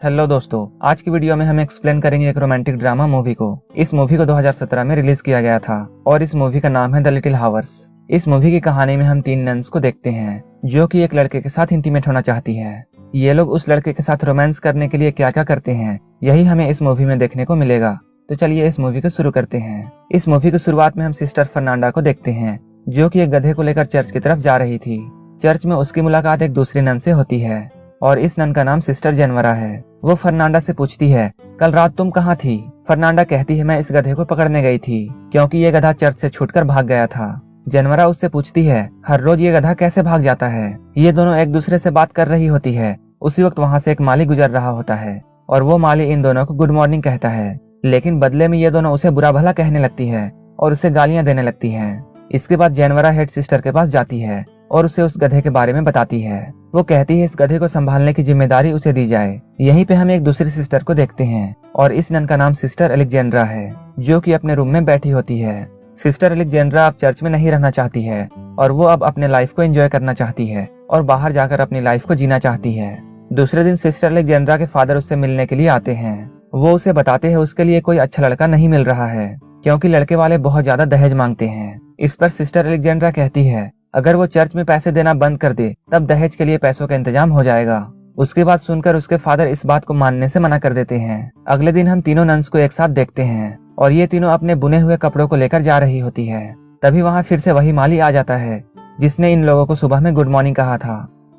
Hello दोस्तों, आज की वीडियो में हम एक्सप्लेन करेंगे एक रोमांटिक ड्रामा मूवी को। इस मूवी को 2017 में रिलीज किया गया था और इस मूवी का नाम है द लिटिल हावर्स। इस मूवी की कहानी में हम 3 नन्स को देखते हैं जो कि एक लड़के के साथ इंटीमेट होना चाहती है। ये लोग उस लड़के के साथ रोमांस करने के लिए क्या क्या करते हैं, यही हमें इस मूवी में देखने को मिलेगा। तो चलिए इस मूवी को शुरू करते हैं। इस मूवी की शुरुआत में हम सिस्टर फर्नांडा को देखते हैं जो कि एक गधे को लेकर चर्च की तरफ जा रही थी। चर्च में उसकी मुलाकात एक दूसरी नन से होती है और इस नन का नाम सिस्टर जेनवरा है। वो फर्नांडा से पूछती है, कल रात तुम कहाँ थी? फर्नांडा कहती है, मैं इस गधे को पकड़ने गई थी क्योंकि ये गधा चर्च से छूटकर भाग गया था। जेनवरा उससे पूछती है, हर रोज ये गधा कैसे भाग जाता है? ये दोनों एक दूसरे से बात कर रही होती है। उसी वक्त वहाँ से एक माली गुजर रहा होता है और वो माली इन दोनों को गुड मॉर्निंग कहता है, लेकिन बदले में ये दोनों उसे बुरा भला कहने लगती है और उसे गालियां देने लगती है। इसके बाद जेनवरा हेड सिस्टर के पास जाती है और उसे उस गधे के बारे में बताती है। वो कहती है इस गधे को संभालने की जिम्मेदारी उसे दी जाए। यहीं पे हम एक दूसरी सिस्टर को देखते हैं और इस नन का नाम सिस्टर अलेक्जेंड्रा है जो कि अपने रूम में बैठी होती है। सिस्टर अलेक्जेंड्रा अब चर्च में नहीं रहना चाहती है और वो अब अपने लाइफ को एंजॉय करना चाहती है और बाहर जाकर अपनी लाइफ को जीना चाहती है। दूसरे दिन सिस्टर अलेक्जेंड्रा के फादर उससे मिलने के लिए आते हैं। वो उसे बताते हैं उसके लिए कोई अच्छा लड़का नहीं मिल रहा है क्योंकि लड़के वाले बहुत ज्यादा दहेज मांगते हैं। इस पर सिस्टर अलेक्जेंड्रा कहती है अगर वो चर्च में पैसे देना बंद कर दे तब दहेज के लिए पैसों का इंतजाम हो जाएगा। उसके बाद सुनकर उसके फादर इस बात को मानने से मना कर देते हैं। अगले दिन हम तीनों नन्स को एक साथ देखते हैं और ये तीनों अपने बुने हुए कपड़ों को लेकर जा रही होती है। तभी वहाँ फिर से वही माली आ जाता है जिसने इन लोगों को सुबह में गुड मॉर्निंग कहा था।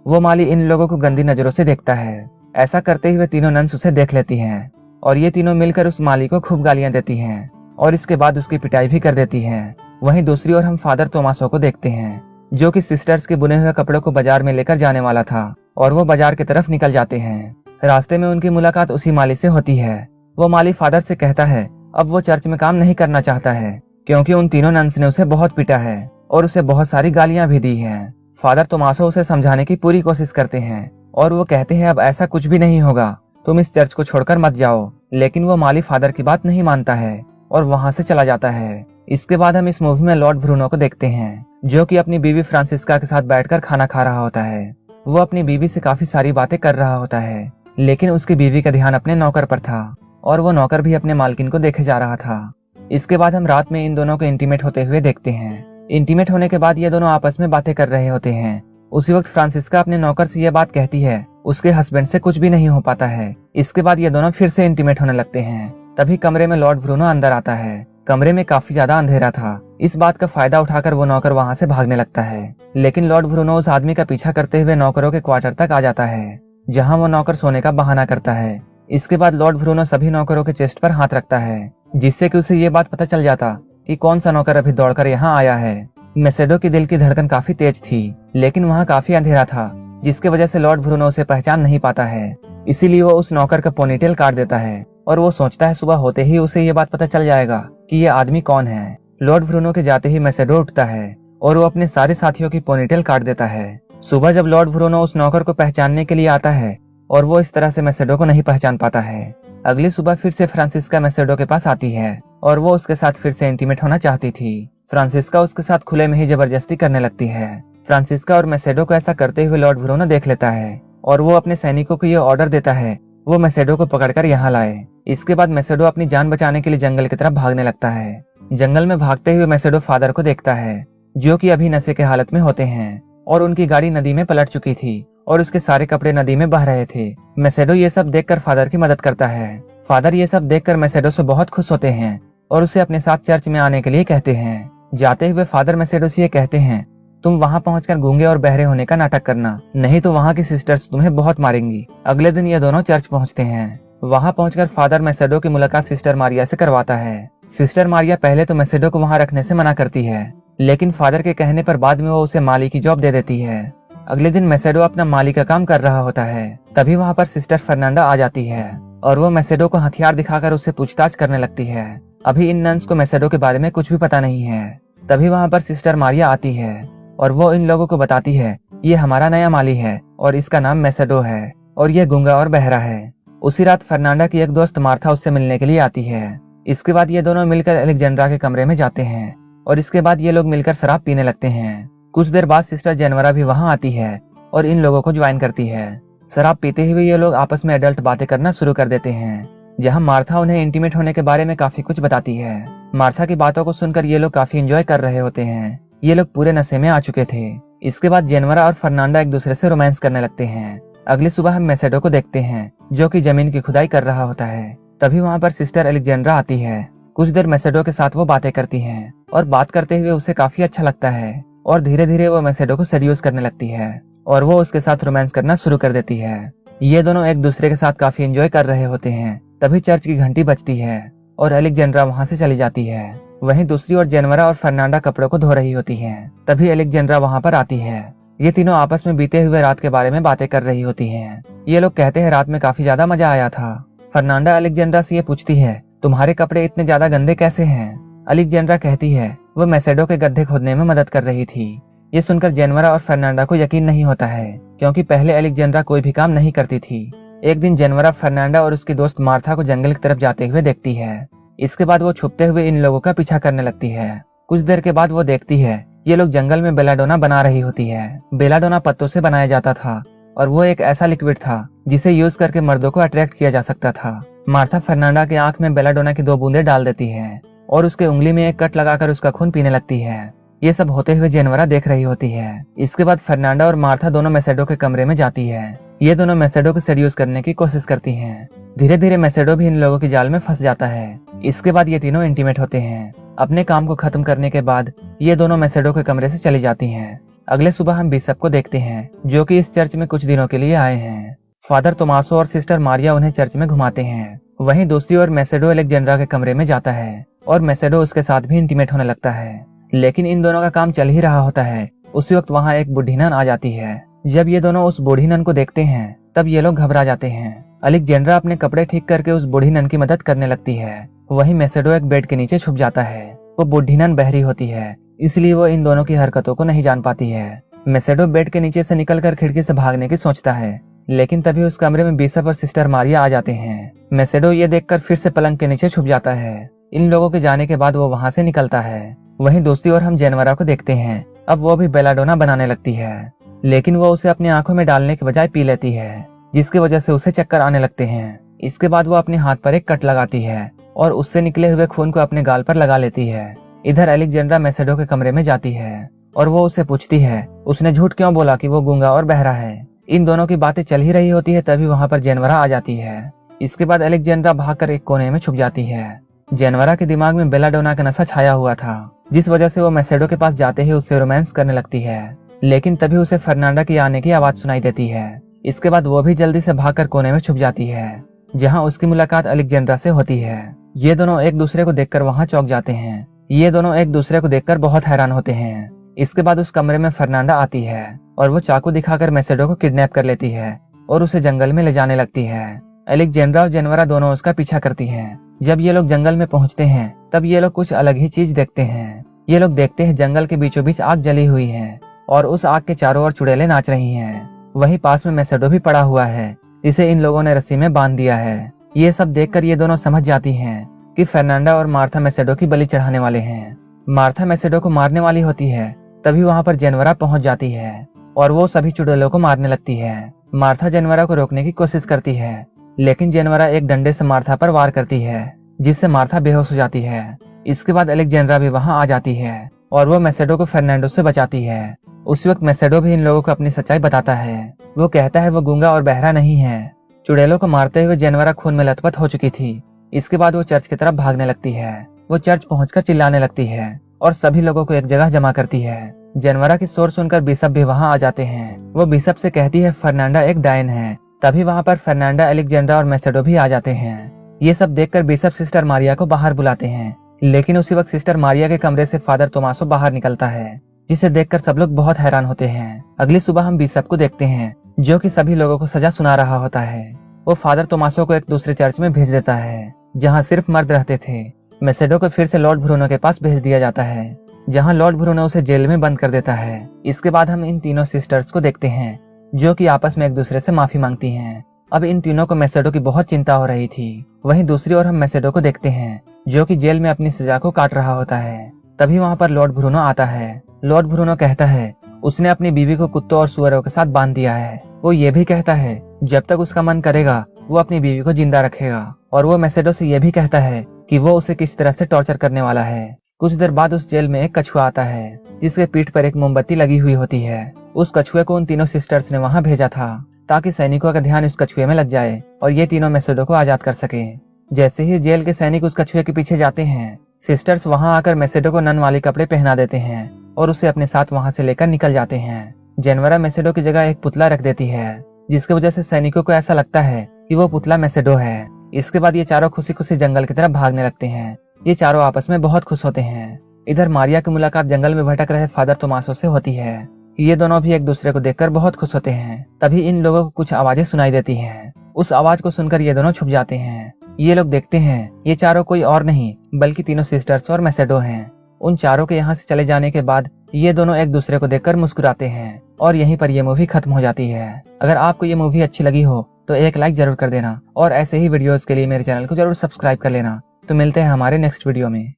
वो माली इन लोगों को गंदी नजरों से देखता है। ऐसा करते हुए तीनों नन्स उसे देख लेती हैं और ये तीनों मिलकर उस माली को खूब गालियां देती हैं और इसके बाद उसकी पिटाई भी कर देती हैं। वहीं दूसरी ओर हम फादर तोमासो को देखते हैं जो कि सिस्टर्स के बुने हुए कपड़ों को बाजार में लेकर जाने वाला था और वो बाजार की तरफ निकल जाते हैं। रास्ते में उनकी मुलाकात उसी माली से होती है। वो माली फादर से कहता है अब वो चर्च में काम नहीं करना चाहता है क्योंकि उन तीनों नन्स ने उसे बहुत पीटा है और उसे बहुत सारी गालियां भी दी हैं। फादर तोमासो उसे समझाने की पूरी कोशिश करते हैं और वो कहते हैं अब ऐसा कुछ भी नहीं होगा, तुम इस चर्च को छोड़कर मत जाओ। लेकिन वो माली फादर की बात नहीं मानता है और वहाँ से चला जाता है। इसके बाद हम इस मूवी में लॉर्ड ब्रूनो को देखते हैं जो कि अपनी बीवी फ्रांसिस्का के साथ बैठकर खाना खा रहा होता है। वो अपनी बीवी से काफी सारी बातें कर रहा होता है लेकिन उसकी बीवी का ध्यान अपने नौकर पर था और वो नौकर भी अपने मालकिन को देखे जा रहा था। इसके बाद हम रात में इन दोनों को इंटीमेट होते हुए देखते हैं। इंटीमेट होने के बाद ये दोनों आपस में बातें कर रहे होते हैं। उसी वक्त फ्रांसिस्का अपने नौकर से यह बात कहती है उसके हस्बैंड से कुछ भी नहीं हो पाता है। इसके बाद ये दोनों फिर से इंटीमेट होने लगते हैं। तभी कमरे में लॉर्ड ब्रूनो अंदर आता है। कमरे में काफी ज्यादा अंधेरा था। इस बात का फायदा उठाकर वो नौकर वहाँ से भागने लगता है, लेकिन लॉर्ड ब्रूनो उस आदमी का पीछा करते हुए नौकरों के क्वार्टर तक आ जाता है जहाँ वो नौकर सोने का बहाना करता है। इसके बाद लॉर्ड ब्रूनो सभी नौकरों के चेस्ट पर हाथ रखता है जिससे कि उसे ये बात पता चल जाता कि कौन सा नौकर अभी दौड़कर यहाँ आया है। मेसेडो की दिल की धड़कन काफी तेज थी लेकिन वहाँ काफी अंधेरा था जिसके वजह से लॉर्ड ब्रूनो उसे पहचान नहीं पाता है। इसीलिए वो उस नौकर का पोनीटेल काट देता है और वो सोचता है सुबह होते ही उसे ये बात पता चल जाएगा कि ये आदमी कौन है। लॉर्ड ब्रूनो के जाते ही मेसेडो उठता है और वो अपने सारे साथियों की पोनीटेल काट देता है। सुबह जब लॉर्ड ब्रूनो उस नौकर को पहचानने के लिए आता है और वो इस तरह से मेसेडो को नहीं पहचान पाता है। अगली सुबह फिर से फ्रांसिस्का मेसेडो के पास आती है और वो उसके साथ फिर से इंटीमेट होना चाहती थी। फ्रांसिस्का उसके साथ खुले में ही जबरदस्ती करने लगती है। फ्रांसिस्का और मेसेडो को ऐसा करते हुए लॉर्ड ब्रूनो देख लेता है और वो अपने सैनिकों को ये ऑर्डर देता है वो मेसेडो को पकड़कर यहाँ लाए। इसके बाद मेसेडो अपनी जान बचाने के लिए जंगल की तरफ भागने लगता है। जंगल में भागते हुए मेसेडो फादर को देखता है जो कि अभी नशे के हालत में होते हैं और उनकी गाड़ी नदी में पलट चुकी थी और उसके सारे कपड़े नदी में बह रहे थे। मेसेडो ये सब देखकर फादर की मदद करता है। फादर ये सब देखकर मेसेडो से बहुत खुश होते हैं और उसे अपने साथ चर्च में आने के लिए कहते हैं। जाते हुए फादर मेसेडो से ये कहते हैं तुम वहाँ पहुंचकर गूंगे और बहरे होने का नाटक करना, नहीं तो वहाँ की सिस्टर्स तुम्हें बहुत मारेंगी। अगले दिन ये दोनों चर्च पहुंचते हैं। वहाँ पहुंचकर फादर मेसेडो की मुलाकात सिस्टर मारिया से करवाता है। सिस्टर मारिया पहले तो मेसेडो को वहाँ रखने से मना करती है लेकिन फादर के कहने पर बाद में वो उसे माली की जॉब दे देती है। अगले दिन मेसेडो अपना माली का काम कर रहा होता है। तभी वहाँ पर सिस्टर फर्नांडा आ जाती है और वो मेसेडो को हथियार दिखाकर उससे पूछताछ करने लगती है। अभी इन नन्स को मेसेडो के बारे में कुछ भी पता नहीं है। तभी वहाँ पर सिस्टर मारिया आती है और वो इन लोगों को बताती है ये हमारा नया माली है और इसका नाम मेसेडो है और ये गूंगा और बहरा है। उसी रात फर्नांडा की एक दोस्त मार्था उससे मिलने के लिए आती है। इसके बाद ये दोनों मिलकर अलेक्जेंड्रा के कमरे में जाते हैं और इसके बाद ये लोग मिलकर शराब पीने लगते हैं। कुछ देर बाद सिस्टर जेनवरा भी वहाँ आती है और इन लोगों को ज्वाइन करती है। शराब पीते हुए ये लोग आपस में एडल्ट बातें करना शुरू कर देते हैं, जहां मार्था उन्हें इंटीमेट होने के बारे में काफी कुछ बताती है। मार्था की बातों को सुनकर ये लोग काफी एंजॉय कर रहे होते हैं। ये लोग पूरे नशे में आ चुके थे। इसके बाद जेनवरा और फर्नांडा एक दूसरे से रोमांस करने लगते हैं। अगली सुबह हम मैसेडो को देखते हैं, जो कि जमीन की खुदाई कर रहा होता है। तभी वहाँ पर सिस्टर एलेक्जेंड्रा आती है। कुछ देर मैसेडो के साथ वो बातें करती हैं और बात करते हुए उसे काफी अच्छा लगता है और धीरे धीरे वो मैसेडो को सेड्यूस करने लगती है और वो उसके साथ रोमांस करना शुरू कर देती है। ये दोनों एक दूसरे के साथ काफी एंजॉय कर रहे होते हैं। तभी चर्च की घंटी बजती है और एलेक्जेंड्रा वहाँ से चली जाती है। वहीं दूसरी ओर जेनवरा और फर्नांडा कपड़ों को धो रही होती हैं। तभी एलेक्जेंड्रा वहाँ पर आती है। ये तीनों आपस में बीते हुए रात के बारे में बातें कर रही होती हैं। ये लोग कहते हैं रात में काफी ज्यादा मजा आया था। फर्नांडा एलेक्जेंड्रा से ये पूछती है, तुम्हारे कपड़े इतने ज्यादा गंदे कैसे हैं? एलेक्जेंड्रा कहती है वो मैसेडो के गड्ढे खोदने में मदद कर रही थी। ये सुनकर जेनवरा और फर्नांडा को यकीन नहीं होता है, क्योंकि पहले एलेक्जेंड्रा कोई भी काम नहीं करती थी। एक दिन जेनवरा फर्नांडा और उसकी दोस्त मार्था को जंगल की तरफ जाते हुए देखती है। इसके बाद वो छुपते हुए इन लोगों का पीछा करने लगती है। कुछ देर के बाद वो देखती है ये लोग जंगल में बेलाडोना बना रही होती है। बेलाडोना पत्तों से बनाया जाता था और वो एक ऐसा लिक्विड था जिसे यूज करके मर्दों को अट्रैक्ट किया जा सकता था। मार्था फर्नांडा की आंख में बेलाडोना की 2 बूंदें डाल देती है और उसके उंगली में एक कट लगाकर उसका खून पीने लगती है। ये सब होते हुए जेनवरा देख रही होती है। इसके बाद फर्नांडा और मार्था दोनों मैसेडो के कमरे में जाती है। ये दोनों मैसेडो को सेड्यूस करने की कोशिश करती हैं। धीरे धीरे मैसेडो भी इन लोगों की जाल में फंस जाता है। इसके बाद ये तीनों इंटीमेट होते हैं। अपने काम को खत्म करने के बाद ये दोनों मैसेडो के कमरे से चली जाती हैं। अगले सुबह हम बिशप को देखते हैं, जो कि इस चर्च में कुछ दिनों के लिए आए हैं। फादर तोमासो और सिस्टर मारिया उन्हें चर्च में घुमाते हैं। वहीं दूसरी ओर मैसेडो एलेक्जेंड्रा के कमरे में जाता है और मैसेडो उसके साथ भी इंटीमेट होने लगता है। लेकिन इन दोनों का काम चल ही रहा होता है। उसी वक्त वहाँ एक बूढ़ी नन आ जाती है। जब ये दोनों उस बूढ़ी नन को देखते हैं तब ये लोग घबरा जाते हैं। एलेक्जेंड्रा अपने कपड़े ठीक करके उस बूढ़ी नन की मदद करने लगती है। वहीं मैसेडो एक बेड के नीचे छुप जाता है। वो बूढ़ी नन बहरी होती है, इसलिए वो इन दोनों की हरकतों को नहीं जान पाती है। मैसेडो बेड के नीचे से निकलकर खिड़की से भागने की सोचता है, लेकिन तभी उस कमरे में बिशप और सिस्टर मारिया आ जाते हैं। मैसेडो ये देखकर फिर से पलंग के नीचे छुप जाता है। इन लोगों के जाने के बाद वो वहाँ से निकलता है। वहीं दूसरी ओर हम जेनवरा को देखते हैं। अब वो भी बेलाडोना बनाने लगती है, लेकिन वो उसे अपनी आंखों में डालने के बजाय पी लेती है, जिसकी वजह से उसे चक्कर आने लगते हैं। इसके बाद वो अपने हाथ पर एक कट लगाती है और उससे निकले हुए खून को अपने गाल पर लगा लेती है। इधर एलेक्जेंड्रा मैसेडो के कमरे में जाती है और वो उससे पूछती है उसने झूठ क्यों बोला कि वो गूंगा और बहरा है। इन दोनों की बातें चल ही रही होती है, तभी वहाँ पर जेनवरा आ जाती है। इसके बाद एलेक्जेंड्रा भागकर एक कोने में छुप जाती है। जेनवरा के दिमाग में बेलाडोना का नशा छाया हुआ था, जिस वजह से वो मैसेडो के पास जाते ही उससे रोमांस करने लगती है। लेकिन तभी उसे फर्नांडा की आने की आवाज सुनाई देती है। इसके बाद वो भी जल्दी से भागकर कोने में छुप जाती है, जहाँ उसकी मुलाकात एलेक्जेंड्रा से होती है। ये दोनों एक दूसरे को देखकर वहाँ चौंक जाते हैं। ये दोनों एक दूसरे को देखकर बहुत हैरान होते हैं। इसके बाद उस कमरे में फर्नांडा आती है और वो चाकू दिखाकर मैसेडो को किडनैप कर लेती है और उसे जंगल में ले जाने लगती है। एलेक्जेंड्रा और जेनवरा दोनों उसका पीछा करती हैं। जब ये लोग जंगल में पहुंचते हैं तब ये लोग कुछ अलग ही चीज देखते हैं। ये लोग देखते हैं जंगल के बीचों बीच आग जली हुई है और उस आग के चारों ओर चुड़ैलें नाच रही हैं। वहीं पास में मैसेडो भी पड़ा हुआ है, जिसे इन लोगों ने रस्सी में बांध दिया है। ये सब देखकर ये दोनों समझ जाती हैं कि फर्नांडा और मार्था मैसेडो की बलि चढ़ाने वाले हैं। मार्था मैसेडो को मारने वाली होती है, तभी वहाँ पर जेनवरा पहुंच जाती है और वो सभी चुड़ैलों को मारने लगती है। मार्था जेनवरा को रोकने की कोशिश करती है, लेकिन जेनवरा एक डंडे से मार्था पर वार करती है, जिससे मार्था बेहोश हो जाती है। इसके बाद एलेक्जेंड्रा भी वहाँ आ जाती है और वो मैसेडो को फर्नांडो से बचाती है। उसी वक्त मैसेडो भी इन लोगों को अपनी सच्चाई बताता है। वो कहता है वो गूंगा और बहरा नहीं है। चुड़ैलों को मारते हुए जेनवरा खून में लथपथ हो चुकी थी। इसके बाद वो चर्च की तरफ भागने लगती है। वो चर्च पहुंचकर चिल्लाने लगती है और सभी लोगों को एक जगह जमा करती है। जेनवरा की शोर सुनकर बिशप भी वहाँ आ जाते हैं। वो बिशप से कहती है फर्नांडा एक डायन है। तभी वहाँ पर फर्नांडा, एलेक्जेंड्रा और मैसेडो भी आ जाते हैं। ये सब देखकर बिशप सिस्टर मारिया को बाहर बुलाते हैं, लेकिन उसी वक्त सिस्टर मारिया के कमरे से फादर तोमासो बाहर निकलता है, जिसे देखकर सब लोग बहुत हैरान होते हैं। अगली सुबह हम बिशप को देखते हैं, जो कि सभी लोगों को सजा सुना रहा होता है। वो फादर तोमासो को एक दूसरे चर्च में भेज देता है, जहाँ सिर्फ मर्द रहते थे। मैसेडो को फिर से लॉर्ड ब्रूनो के पास भेज दिया जाता है, जहाँ लॉर्ड ब्रूनो उसे जेल में बंद कर देता है। इसके बाद हम इन तीनों सिस्टर्स को देखते हैं, जो कि आपस में एक दूसरे से माफी मांगती हैं। अब इन तीनों को मैसेडो की बहुत चिंता हो रही थी। वहीं दूसरी ओर हम मैसेडो को देखते हैं, जो कि जेल में अपनी सजा को काट रहा होता है। तभी वहाँ पर लॉर्ड ब्रूनो आता है। लॉर्ड ब्रूनो कहता है उसने अपनी बीवी को कुत्तों और सुअरों के साथ बांध दिया है। वो ये भी कहता है जब तक उसका मन करेगा वो अपनी बीवी को जिंदा रखेगा, और वो मैसेडो से ये भी कहता है कि वो उसे किस तरह से टॉर्चर करने वाला है। कुछ देर बाद उस जेल में एक कछुआ आता है जिसके पीठ पर एक मोमबत्ती लगी हुई होती है। उस कछुए को उन तीनों सिस्टर्स ने वहां भेजा था ताकि सैनिकों का ध्यान इस कछुए में लग जाए और ये तीनों मैसेडो को आजाद कर सके। जैसे ही जेल के सैनिक उस कछुए के पीछे जाते हैं, सिस्टर्स वहां आकर मैसेडो को नन वाले कपड़े पहना देते हैं और उसे अपने साथ वहां से लेकर निकल जाते हैं। जेनवरा मैसेडो की जगह एक पुतला रख देती है, जिसकी वजह से सैनिकों को ऐसा लगता है कि वो पुतला मैसेडो है। इसके बाद ये चारों खुशी खुशी जंगल की तरफ भागने लगते हैं। ये चारों आपस में बहुत खुश होते हैं। इधर मारिया की मुलाकात जंगल में भटक रहे फादर तोमासो से होती है। ये दोनों भी एक दूसरे को देखकर बहुत खुश होते हैं। तभी इन लोगों को कुछ आवाजें सुनाई देती हैं। उस आवाज को सुनकर ये दोनों छुप जाते हैं। ये लोग देखते हैं ये चारों कोई और नहीं बल्कि तीनों सिस्टर्स और मैसेडो हैं। उन चारों के यहाँ से चले जाने के बाद ये दोनों एक दूसरे को देखकर मुस्कुराते हैं और यहीं पर ये मूवी खत्म हो जाती है। अगर आपको ये मूवी अच्छी लगी हो तो एक लाइक जरूर कर देना और ऐसे ही वीडियोस के लिए मेरे चैनल को जरूर सब्सक्राइब कर लेना। तो मिलते हैं हमारे नेक्स्ट वीडियो में।